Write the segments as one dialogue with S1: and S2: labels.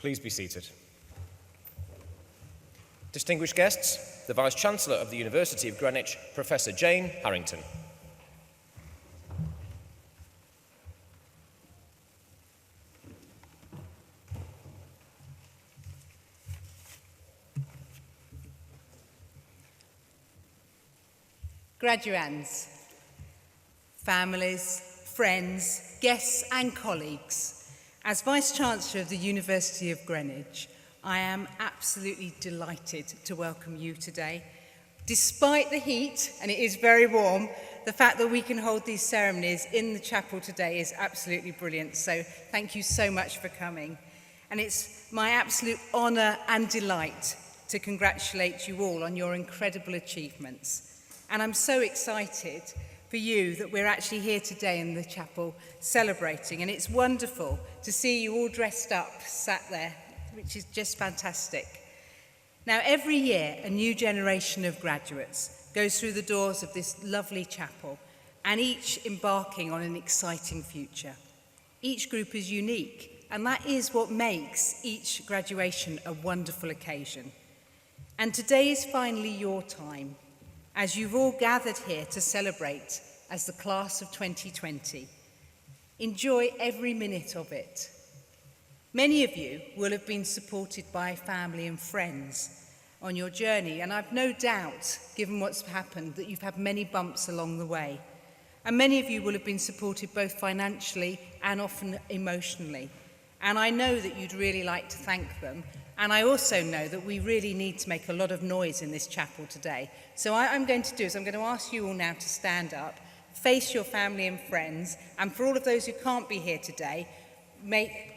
S1: Please be seated. Distinguished guests, the Vice-Chancellor of the University of Greenwich, Professor Jane Harrington.
S2: Graduands, families, friends, guests and colleagues, as Vice-Chancellor of the University of Greenwich, I am absolutely delighted to welcome you today. Despite the heat, and it is very warm, the fact that we can hold these ceremonies in the chapel today is absolutely brilliant. So thank you so much for coming. And it's my absolute honour and delight to congratulate you all on your incredible achievements. And I'm so excited for you that we're actually here today in the chapel celebrating. And it's wonderful to see you all dressed up, sat there, which is just fantastic. Now, every year, a new generation of graduates goes through the doors of this lovely chapel, and each embarking on an exciting future. Each group is unique, and that is what makes each graduation a wonderful occasion. And today is finally your time, as you've all gathered here to celebrate as the class of 2020. Enjoy every minute of it. Many of you will have been supported by family and friends on your journey, and I've no doubt, given what's happened, that you've had many bumps along the way. And many of you will have been supported both financially and often emotionally. And I know that you'd really like to thank them. And I also know that we really need to make a lot of noise in this chapel today. So what I'm going to do is I'm going to ask you all now to stand up, face your family and friends, and for all of those who can't be here today,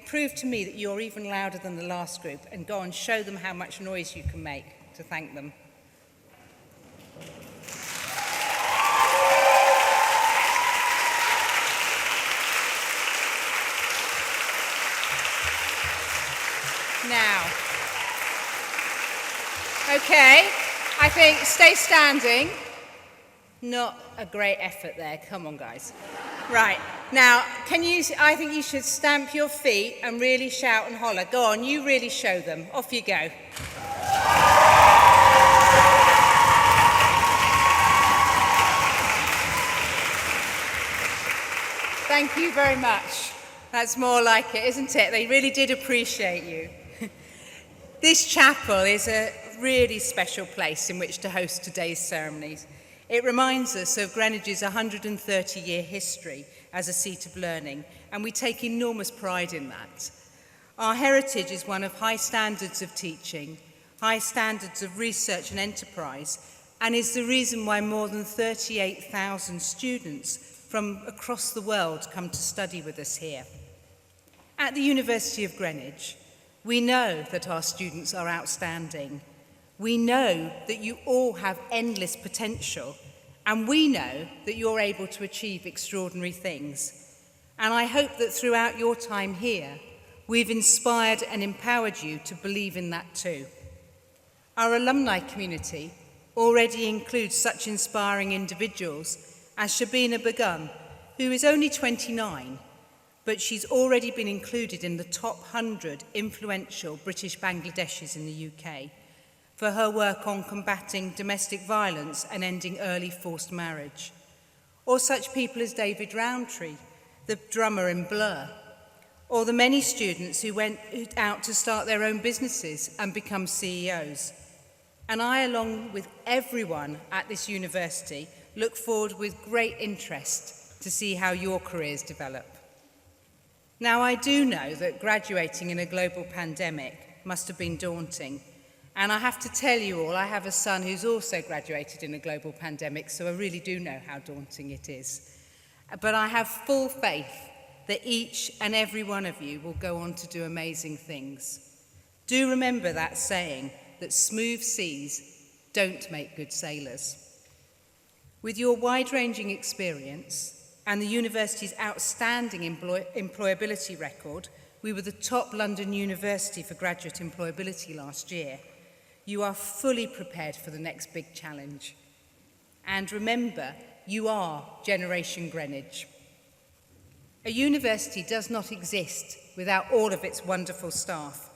S2: prove to me that you're even louder than the last group, and go and show them how much noise you can make to thank them. Now, okay, I think stay standing. Not a great effort there. Come on, guys. Right, now, I think you should stamp your feet and really shout and holler. Go on, you really show them. Off you go. Thank you very much. That's more like it, isn't it? They really did appreciate you. This chapel is a really special place in which to host today's ceremonies. It reminds us of Greenwich's 130-year history as a seat of learning, and we take enormous pride in that. Our heritage is one of high standards of teaching, high standards of research and enterprise, and is the reason why more than 38,000 students from across the world come to study with us here. At the University of Greenwich, we know that our students are outstanding. We know that you all have endless potential, and we know that you're able to achieve extraordinary things. And I hope that throughout your time here, we've inspired and empowered you to believe in that too. Our alumni community already includes such inspiring individuals as Shabina Begun, who is only 29, but she's already been included in the top 100 influential British Bangladeshis in the UK for her work on combating domestic violence and ending early forced marriage. Or such people as David Rowntree, the drummer in Blur, or the many students who went out to start their own businesses and become CEOs. And I, along with everyone at this university, look forward with great interest to see how your careers develop. Now, I do know that graduating in a global pandemic must have been daunting. And I have to tell you all, I have a son who's also graduated in a global pandemic, so I really do know how daunting it is. But I have full faith that each and every one of you will go on to do amazing things. Do remember that saying, that smooth seas don't make good sailors. With your wide-ranging experience and the university's outstanding employability record, we were the top London university for graduate employability last year. You are fully prepared for the next big challenge. And remember, you are Generation Greenwich. A university does not exist without all of its wonderful staff.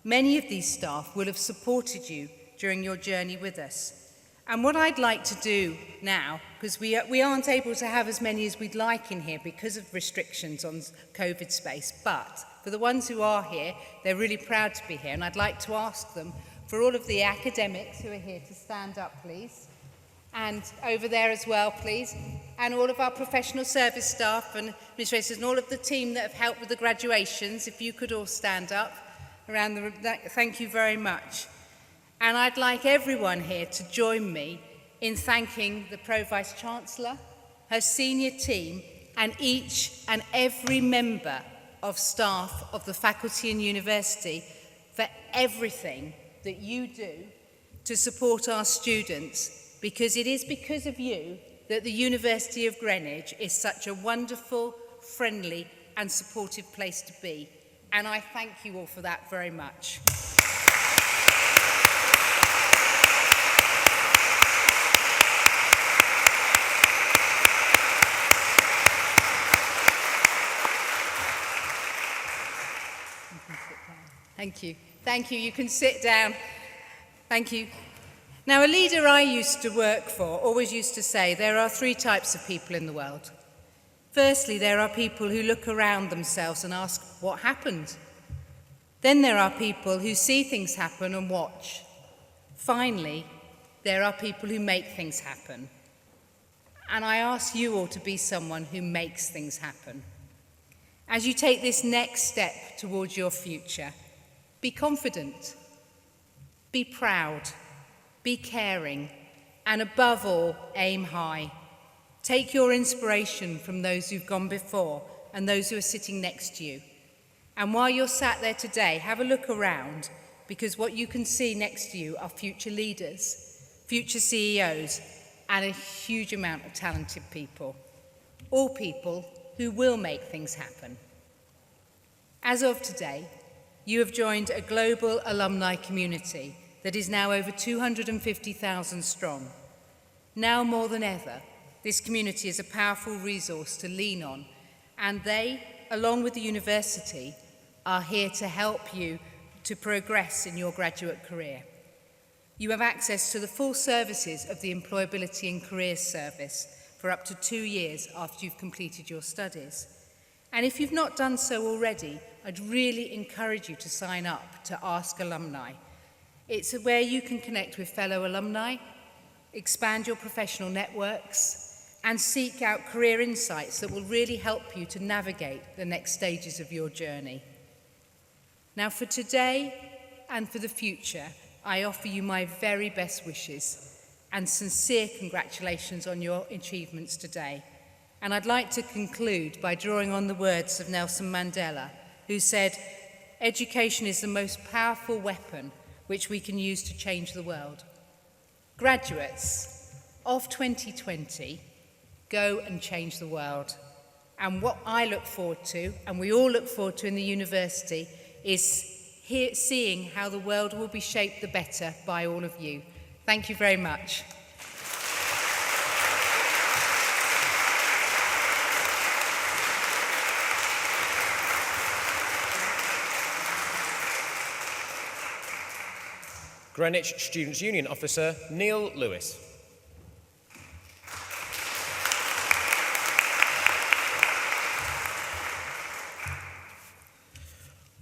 S2: Many of these staff will have supported you during your journey with us. And what I'd like to do now, because we aren't able to have as many as we'd like in here because of restrictions on COVID space, but for the ones who are here, they're really proud to be here, and I'd like to ask them, for all of the academics who are here, to stand up, please. And over there as well, please. And all of our professional service staff and administrators and all of the team that have helped with the graduations, if you could all stand up around the room. Thank you very much. And I'd like everyone here to join me in thanking the Pro-Vice-Chancellor, her senior team, and each and every member of staff of the faculty and university for everything that you do to support our students, because it is because of you that the University of Greenwich is such a wonderful, friendly and supportive place to be. And I thank you all for that very much. Thank you. Thank you. You can sit down. Thank you. Now, a leader I used to work for always used to say there are three types of people in the world. Firstly, there are people who look around themselves and ask, what happened? Then there are people who see things happen and watch. Finally, there are people who make things happen. And I ask you all to be someone who makes things happen. As you take this next step towards your future, be confident, be proud, be caring, and above all, aim high. Take your inspiration from those who've gone before and those who are sitting next to you. And while you're sat there today, have a look around, because what you can see next to you are future leaders, future CEOs, and a huge amount of talented people. All people who will make things happen. As of today, you have joined a global alumni community that is now over 250,000 strong. Now more than ever, this community is a powerful resource to lean on, and they, along with the university, are here to help you to progress in your graduate career. You have access to the full services of the Employability and Careers Service for up to 2 years after you've completed your studies. And if you've not done so already, I'd really encourage you to sign up to Ask Alumni. It's where you can connect with fellow alumni, expand your professional networks, and seek out career insights that will really help you to navigate the next stages of your journey. Now, for today and for the future, I offer you my very best wishes and sincere congratulations on your achievements today. And I'd like to conclude by drawing on the words of Nelson Mandela, who said, "Education is the most powerful weapon which we can use to change the world." Graduates of 2020, go and change the world. And what I look forward to, and we all look forward to in the university, is seeing how the world will be shaped the better by all of you. Thank you very much.
S1: Greenwich Students' Union Officer Neil Lewis.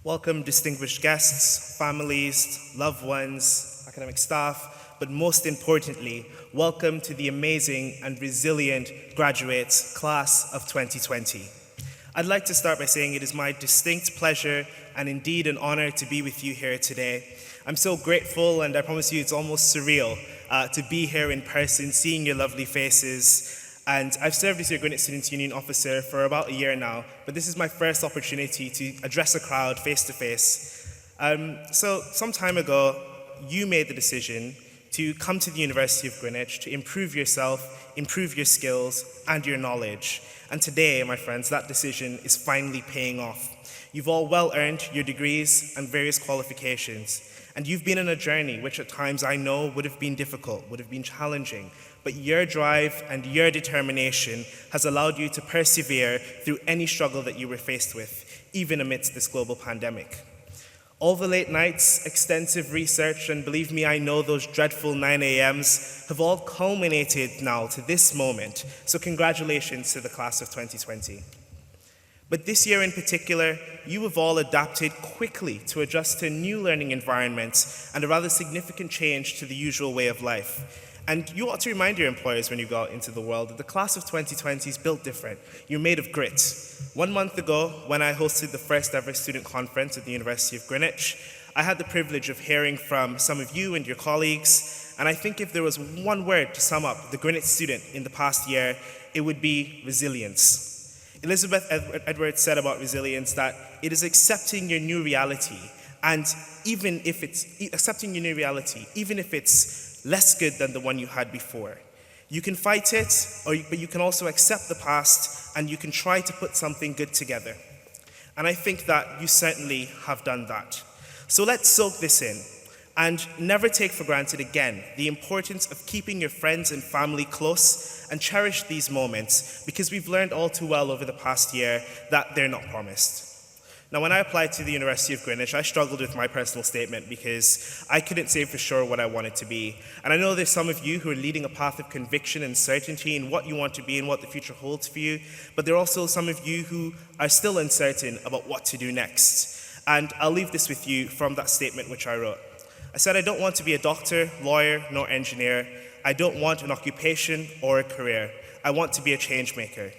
S3: Welcome, distinguished guests, families, loved ones, academic staff, but most importantly, welcome to the amazing and resilient graduates class of 2020. I'd like to start by saying it is my distinct pleasure and indeed an honor to be with you here today. I'm so grateful, and I promise you it's almost surreal to be here in person, seeing your lovely faces. And I've served as your Greenwich Students' Union officer for about a year now, but this is my first opportunity to address a crowd face to face. So some time ago, you made the decision to come to the University of Greenwich to improve yourself, improve your skills, and your knowledge. And today, my friends, that decision is finally paying off. You've all well earned your degrees and various qualifications. And you've been on a journey which at times I know would have been difficult, would have been challenging, but your drive and your determination has allowed you to persevere through any struggle that you were faced with, even amidst this global pandemic. All the late nights, extensive research, and believe me, I know those dreadful 9 a.m.s have all culminated now to this moment. So congratulations to the class of 2020. But this year in particular, you have all adapted quickly to adjust to new learning environments and a rather significant change to the usual way of life. And you ought to remind your employers when you go out into the world that the class of 2020 is built different. You're made of grit. 1 month ago, when I hosted the first ever student conference at the University of Greenwich, I had the privilege of hearing from some of you and your colleagues, and I think if there was one word to sum up the Greenwich student in the past year, it would be resilience. Elizabeth Edwards said about resilience that it is accepting your new reality, and even if it's less good than the one you had before. You can fight it, but you can also accept the past and you can try to put something good together. And I think that you certainly have done that. So let's soak this in and never take for granted again the importance of keeping your friends and family close and cherish these moments, because we've learned all too well over the past year that they're not promised. Now, when I applied to the University of Greenwich, I struggled with my personal statement because I couldn't say for sure what I wanted to be. And I know there's some of you who are leading a path of conviction and certainty in what you want to be and what the future holds for you, but there are also some of you who are still uncertain about what to do next. And I'll leave this with you from that statement which I wrote. I said, I don't want to be a doctor, lawyer, nor engineer. I don't want an occupation or a career. I want to be a change maker.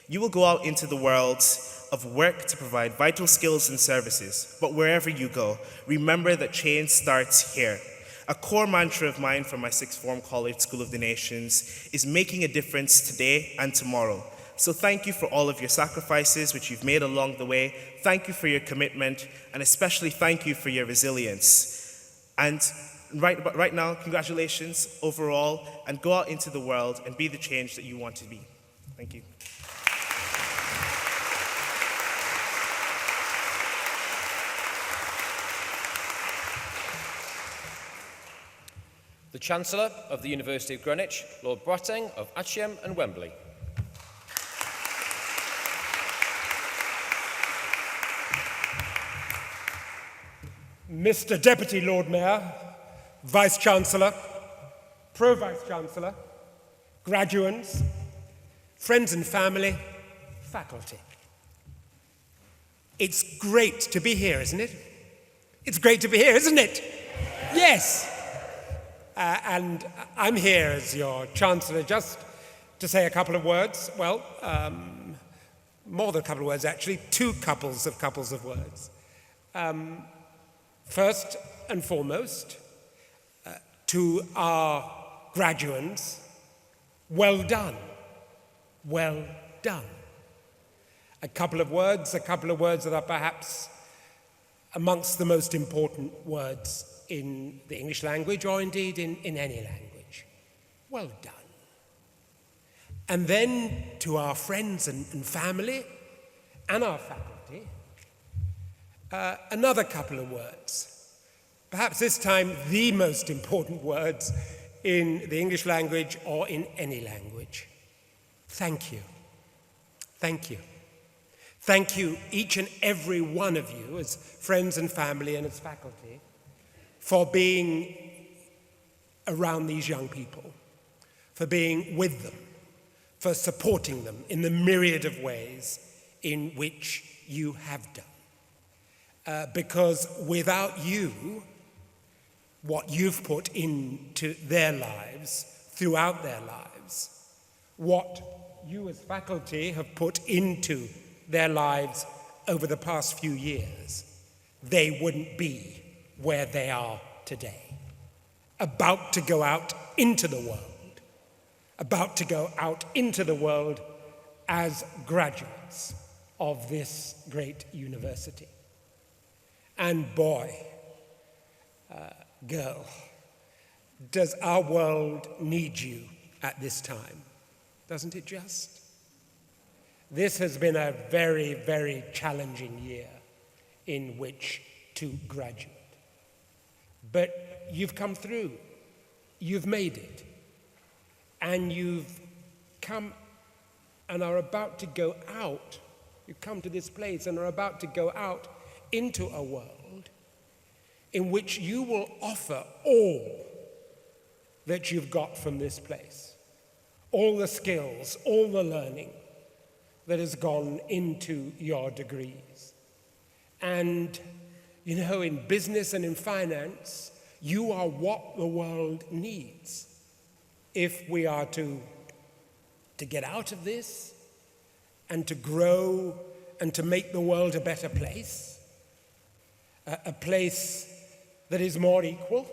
S3: You will go out into the world of work to provide vital skills and services, but wherever you go, remember that change starts here. A core mantra of mine from my sixth form college, School of the Nations, is making a difference today and tomorrow. So thank you for all of your sacrifices which you've made along the way. Thank you for your commitment, and especially thank you for your resilience. And right now, congratulations overall, and go out into the world and be the change that you want to be. Thank you.
S1: The Chancellor of the University of Greenwich, Lord Brattain of Atcham and Wembley.
S4: Mr. Deputy Lord Mayor, Vice-Chancellor, Pro-Vice-Chancellor, graduates, friends and family, faculty. It's great to be here, isn't it? It's great to be here, isn't it? Yes. And I'm here as your Chancellor just to say a couple of words. Well, more than a couple of words, actually, two couples of words. First and foremost, to our graduates, well done, well done. A couple of words that are perhaps amongst the most important words in the English language, or indeed in any language. Well done. And then to our friends and family and our faculty, another couple of words. Perhaps this time the most important words in the English language or in any language. Thank you. Thank you. Thank you, each and every one of you, as friends and family and as faculty, for being around these young people, for being with them, for supporting them in the myriad of ways in which you have done. Because without you, what you've put into their lives, throughout their lives, what you as faculty have put into their lives over the past few years, they wouldn't be where they are today, about to go out into the world, as graduates of this great university. And boy, girl, does our world need you at this time, doesn't it just? This has been a very, very challenging year in which to graduate. But you've come through, you've made it, and you've come and are about to go out. You've come to this place and are about to go out into a world in which you will offer all that you've got from this place, all the skills, all the learning that has gone into your degrees. And, you know, in business and in finance, you are what the world needs if we are to get out of this and to grow and to make the world a better place, a place that is more equal,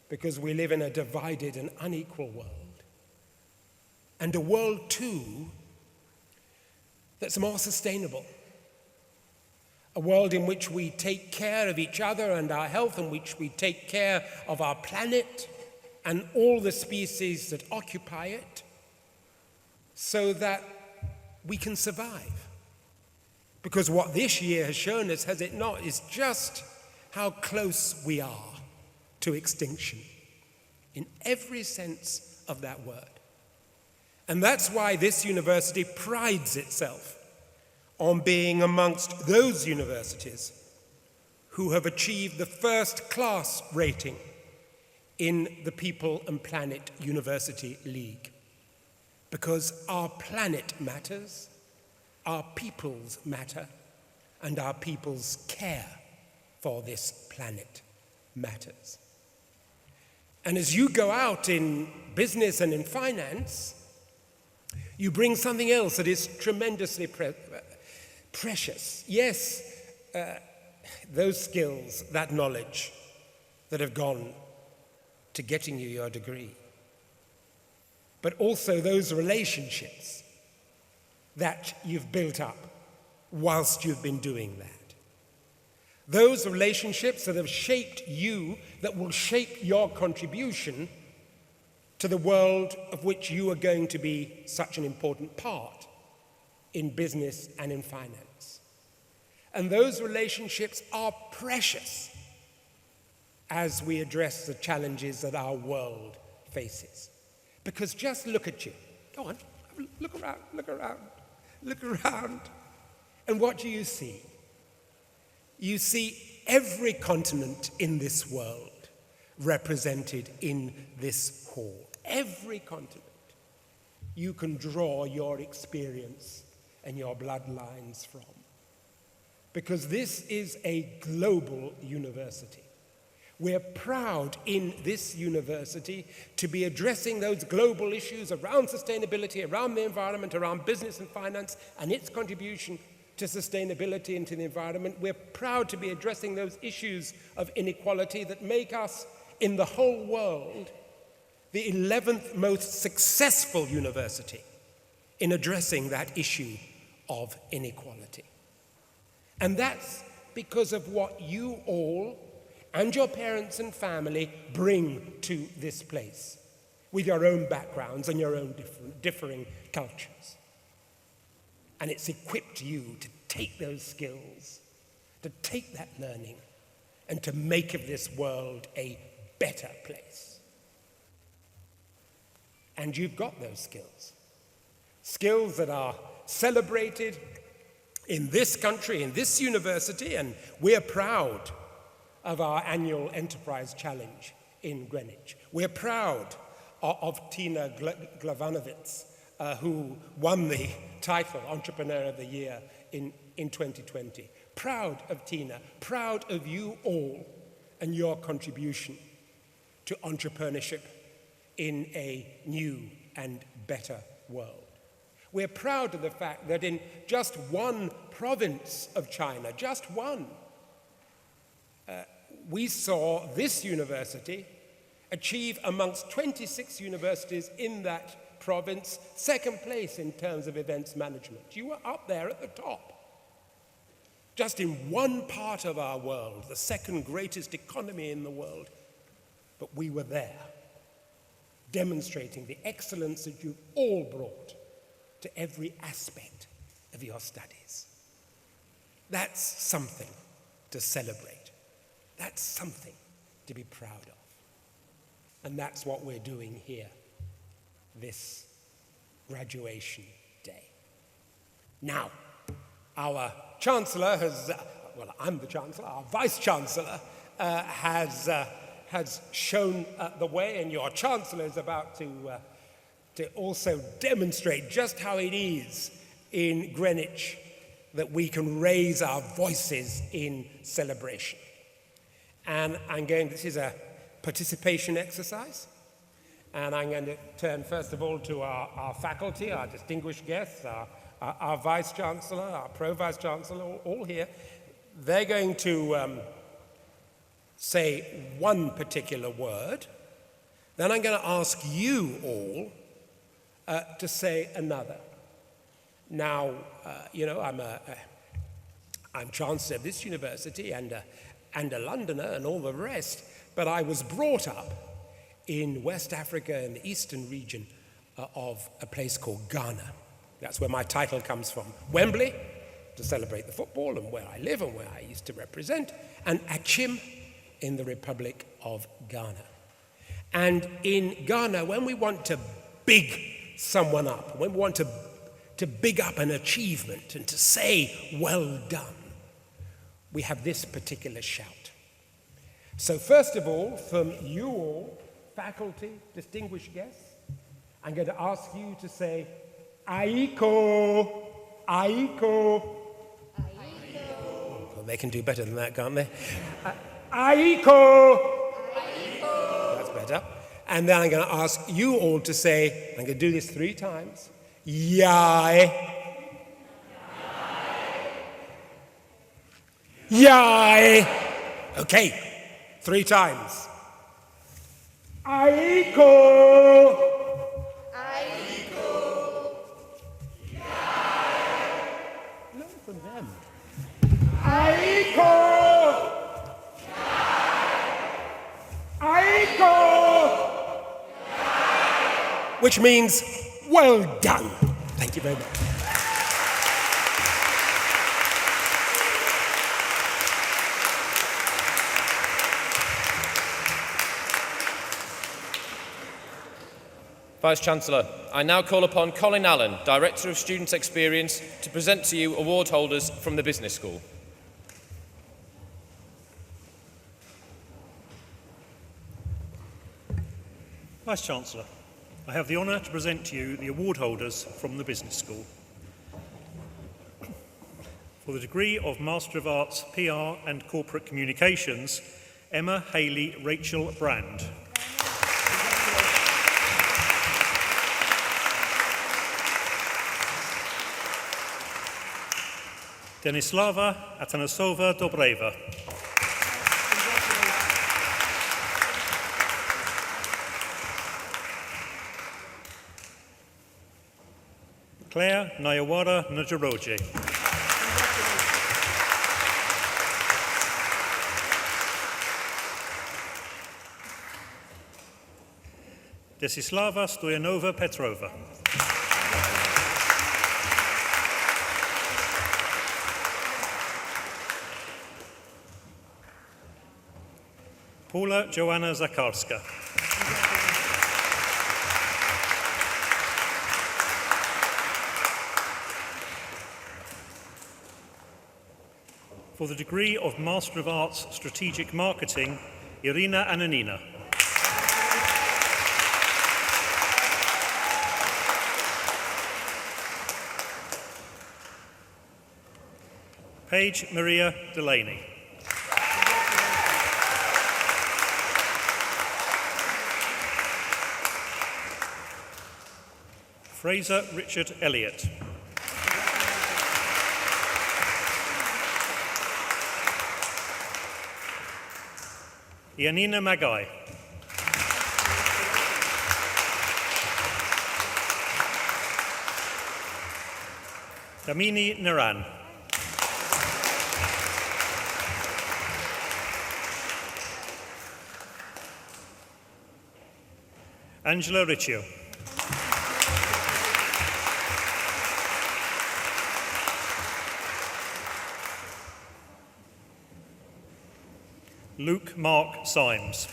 S4: because we live in a divided and unequal world, and a world, too, that's more sustainable. A world in which we take care of each other and our health, in which we take care of our planet and all the species that occupy it, so that we can survive. Because what this year has shown us, has it not, is just how close we are to extinction, in every sense of that word. And that's why this university prides itself on being amongst those universities who have achieved the first-class rating in the People and Planet University League. Because our planet matters, our peoples matter, and our people's care for this planet matters. And as you go out in business and in finance, you bring something else that is tremendously precious. Yes, those skills, that knowledge that have gone to getting you your degree, but also those relationships that you've built up whilst you've been doing that. Those relationships that have shaped you, that will shape your contribution to the world of which you are going to be such an important part in business and in finance. And those relationships are precious as we address the challenges that our world faces. Because just look at you. Go on, look around, look around, look around. And what do you see? You see every continent in this world represented in this hall. Every continent. You can draw your experience and your bloodlines from. Because this is a global university. We're proud in this university to be addressing those global issues around sustainability, around the environment, around business and finance, and its contribution to sustainability and to the environment. We're proud to be addressing those issues of inequality that make us, in the whole world, the 11th most successful university in addressing that issue of inequality. And that's because of what you all and your parents and family bring to this place, with your own backgrounds and your own differing cultures. And it's equipped you to take those skills, to take that learning, and to make of this world a better place. And you've got those skills. Skills that are celebrated in this country, in this university, and we're proud of our annual Enterprise Challenge in Greenwich. We're proud of Tina Glavanovitz, who won the title Entrepreneur of the Year in 2020. Proud of Tina, proud of you all and your contribution to entrepreneurship in a new and better world. We're proud of the fact that in just one province of China, just one, we saw this university achieve amongst 26 universities in that province, second place in terms of events management. You were up there at the top. Just in one part of our world, the second greatest economy in the world, but we were there, demonstrating the excellence that you've all brought to every aspect of your studies. That's something to celebrate. That's something to be proud of. And that's what we're doing here this graduation day. Now, our Chancellor has, well, I'm the Chancellor, our Vice-Chancellor has shown the way, and your Chancellor is about to also demonstrate just how it is in Greenwich that we can raise our voices in celebration. And this is a participation exercise, and I'm going to turn first of all to our faculty, our distinguished guests, our Vice-Chancellor, our Pro-Vice-Chancellor, all here. They're going to say one particular word, then I'm going to ask you all to say another. Now, I'm Chancellor of this university and a Londoner and all the rest, but I was brought up in West Africa in the eastern region of a place called Ghana. That's where my title comes from. Wembley, to celebrate the football and where I live and where I used to represent, and Achim in the Republic of Ghana. And in Ghana, when we want to big someone up, when we want to big up an achievement and to say, well done, we have this particular shout. So first of all, from you all, faculty, distinguished guests, I'm going to ask you to say, Aiko, Aiko. Well, they can do better than that, can't they? Aiko. Aiko. That's better. And then I'm going to ask you all to say, I'm going to do this 3 times, Yai. Yai. Okay, 3 times. Aiko. Aiko. Yai. No, from them. Aiko. Yai. Aiko. Yai. Which means, well done. Thank you very much.
S1: Vice-Chancellor, I now call upon Colin Allen, Director of Student Experience, to present to you award holders from the Business School.
S5: Vice-Chancellor, I have the honour to present to you the award holders from the Business School. For the degree of Master of Arts, PR and Corporate Communications, Emma Haley Rachel Brand. Denislava Atanasova Dobreva. Claire Nayawara Najaroje. Desislava Stoyanova Petrova. Paula Joanna Zakarska. For the degree of Master of Arts, Strategic Marketing, Irina Ananina. Paige Maria Delaney. Fraser Richard Elliott. Yanina Magai. Damini Naran. Angela Riccio. Luke Mark Symes.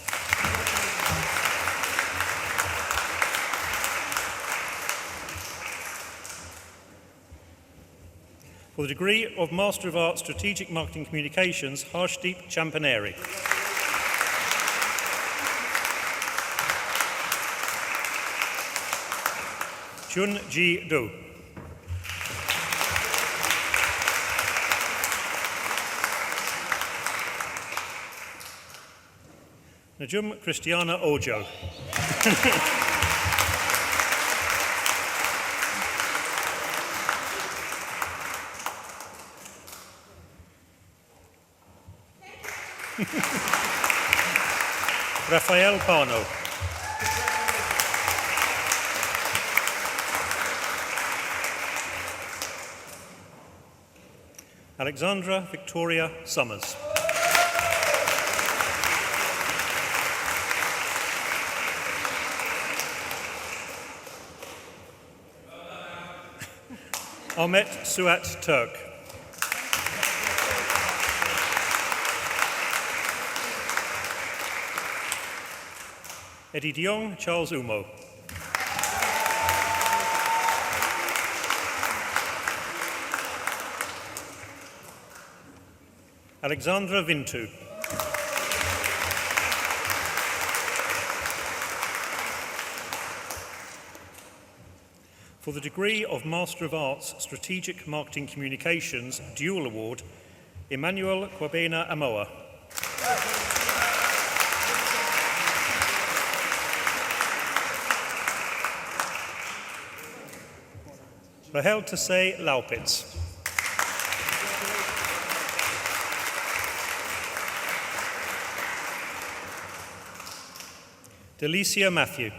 S5: For the degree of Master of Arts, Strategic Marketing Communications, Harshdeep Champaneri. Chun Ji Do. Najum Christiana Ojo. Rafael Pano. Alexandra Victoria Summers. Ahmet Suat Turk. Eddie Diong, Charles Umo. Alexandra Vintu. For the degree of Master of Arts, Strategic Marketing Communications, Dual Award, Emmanuel Kwabena Amoa. Rahel Tassay Laupitz. Delicia Matthew.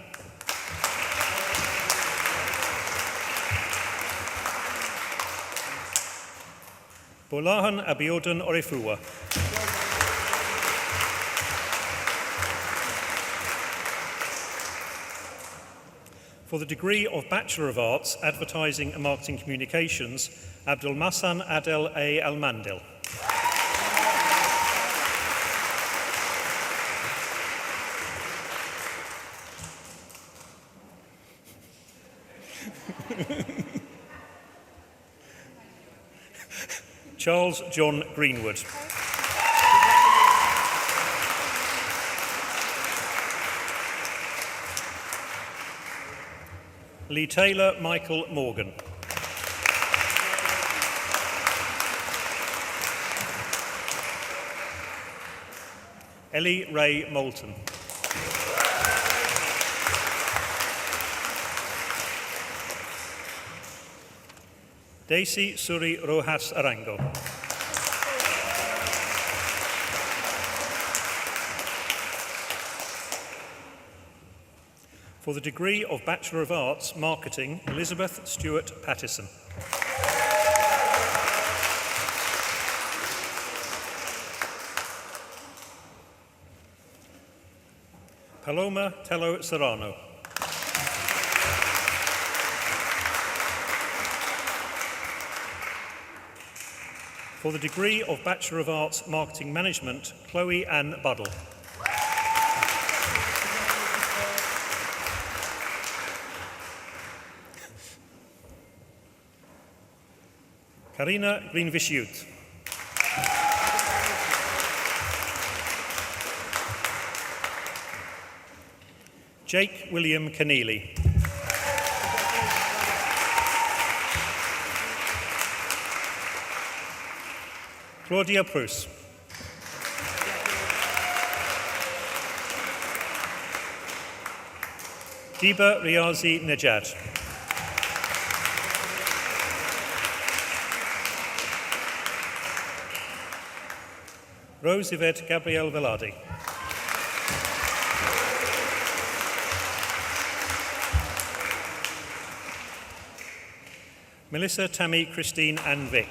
S5: Bolahan Abiodun Orifua. For the degree of Bachelor of Arts, Advertising and Marketing Communications, Abdul Masan Adel A. Al-Mandil. Charles John Greenwood. Lee Taylor Michael Morgan. Ellie Ray Moulton. Daisy Suri Rojas Arango. For the degree of Bachelor of Arts, Marketing, Elizabeth Stewart Pattison. Paloma Tello Serrano. For the degree of Bachelor of Arts, Marketing Management, Chloe Ann Buddle. Karina Greenwich Youth. Jake William Keneally. Claudia Prus. Diba Riazi Nejad. Rose Yvette Gabrielle Velarde. Melissa Tammy Christine Ann Vick.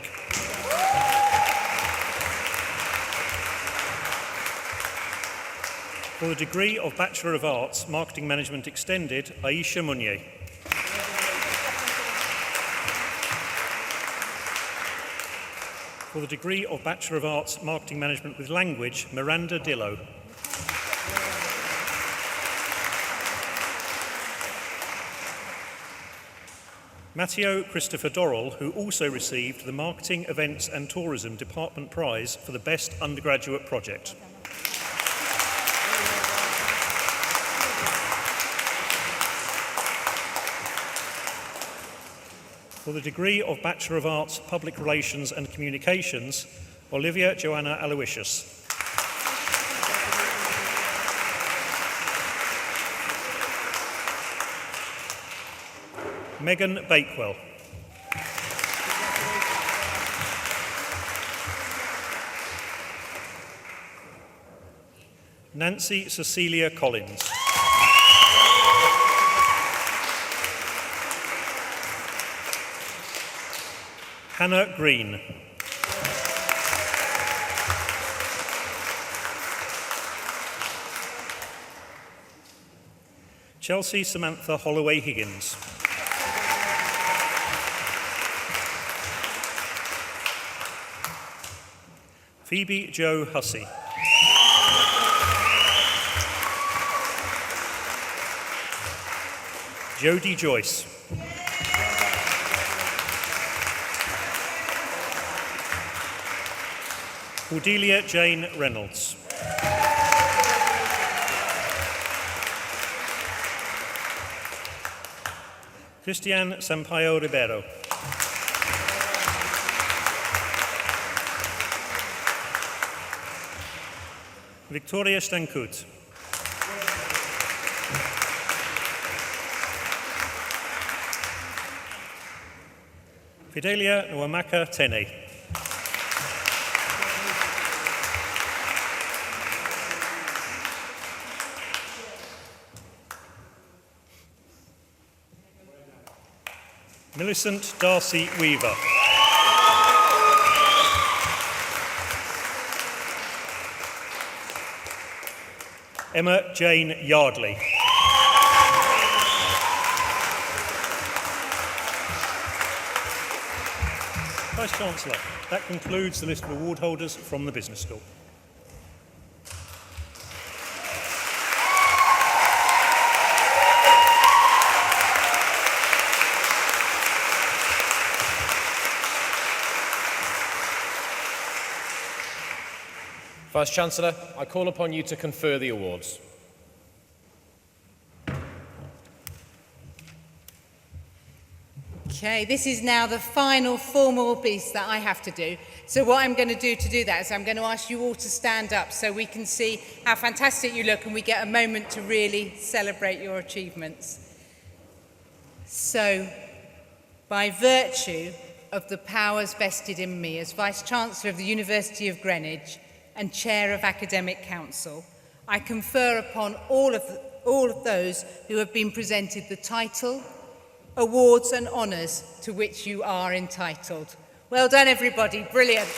S5: For the degree of Bachelor of Arts, Marketing Management Extended, Aisha Munier. For the degree of Bachelor of Arts, Marketing Management with Language, Miranda Dillo. Matteo Christopher Dorrell, who also received the Marketing, Events and Tourism Department Prize for the Best Undergraduate Project. For the degree of Bachelor of Arts, Public Relations and Communications, Olivia Joanna Aloysius. Megan Bakewell. Nancy Cecilia Collins. Hannah Green. Chelsea Samantha Holloway Higgins. Phoebe Jo Hussey. Jodie Joyce. Cordelia Jane Reynolds. Christian Sampaio Ribeiro. Victoria Stankut. Fidelia Nwamaka Tene. Millicent Darcy Weaver. Emma Jane Yardley. Vice-Chancellor, that concludes the list of award holders from the Business School.
S1: Vice-Chancellor, I call upon you to confer the awards.
S2: Okay, this is now the final formal piece that I have to do. So what I'm going to do that is I'm going to ask you all to stand up so we can see how fantastic you look and we get a moment to really celebrate your achievements. So, by virtue of the powers vested in me as Vice-Chancellor of the University of Greenwich and Chair of Academic Council, I confer upon all of those who have been presented the title, awards and honours to which you are entitled. Well done, everybody. Brilliant.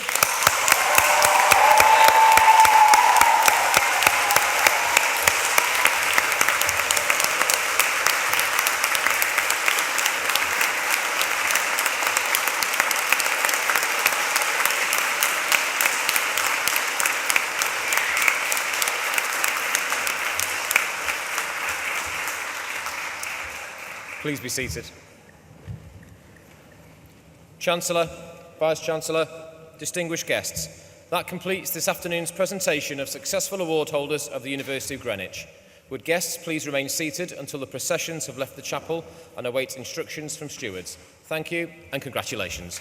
S1: Please be seated. Chancellor, Vice-Chancellor, distinguished guests, that completes this afternoon's presentation of successful award holders of the University of Greenwich. Would guests please remain seated until the processions have left the chapel and await instructions from stewards. Thank you and congratulations.